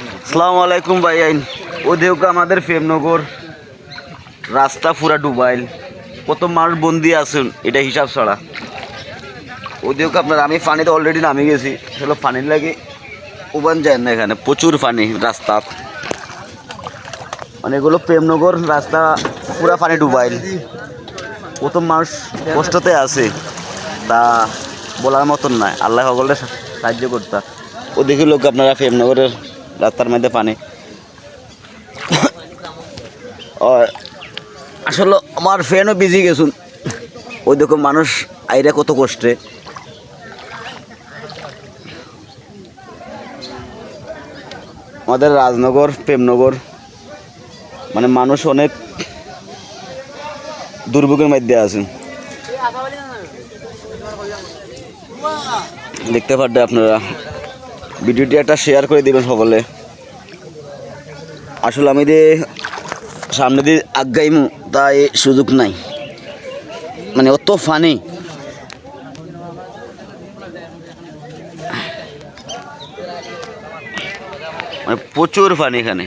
আসসালামু আলাইকুম ভাই আইন ও দেখো আমাদের প্রেমনগর রাস্তা পুরা ডুবাইল কত মানুষ বন্দি আছেন এটা হিসাব ছাড়া ও দেখো আপনার আমি পানিতে অলরেডি নামে গেছি আসলে পানির লাগে উবান যায় না এখানে প্রচুর পানি রাস্তা মানে এগুলো প্রেমনগর রাস্তা পুরা পানি ডুবাইল কত মানুষ কষ্টতে আছে তা বলার মতন নয় আল্লাহ সকলে সাহায্য করতা ও দেখি লোক আপনারা প্রেমনগরের রাস্তার মধ্যে পানি আসলে আমার ফ্যানও বিজি গেছুন ওই দেখো মানুষ আইরা কত কষ্টে আমাদের রাজনগর প্রেমনগর মানে মানুষ অনেক দুর্ভোগের মধ্যে আছেন দেখতে পারবে আপনারা ভিডিওটি একটা শেয়ার করে দিবেন সকলে আসলে আমি যে সামনে দিয়ে আগাইমু তাই সুযোগ নাই মানে অত ফানি মানে প্রচুর ফানি এখানে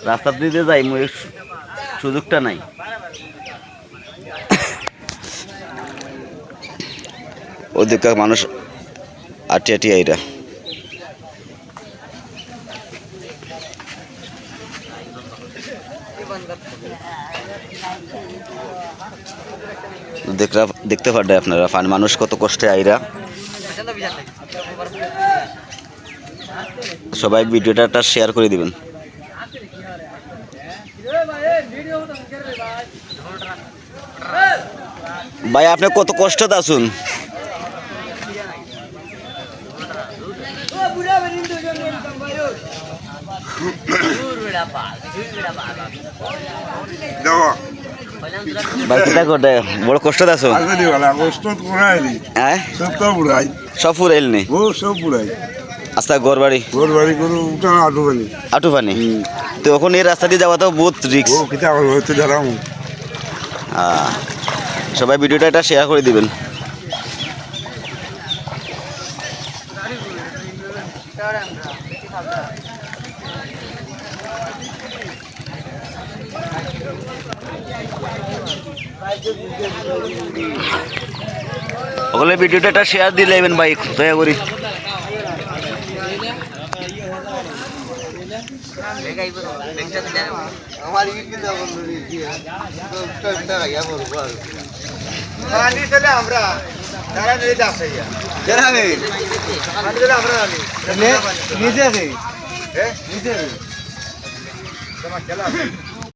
রাস্তা দিতে যাইমু সুযোগটা নাই ওদিককার মানুষ আটি আটি আইরা দেখতে পারবে আপনারা ফানি মানুষ কত কষ্টে আইরা সবাই ভিডিওটা একটা শেয়ার করে দিবেন ভাই আপনি কত কষ্টতে আছেন ভাই কিতা করতে বড় কষ্টতে আছো হ্যাঁ সব ফুরাইল নি আস্তা ঘর বাড়ি আটু পানি তো এখন এই রাস্তা দিয়ে যাওয়া তো বহুত রিক্স সবাই ভিডিওটা এটা শেয়ার করে দিবেন ওগুলো ভিডিওটা একটা শেয়ার দিয়ে নেবেন ভাই দয়া করি আমরা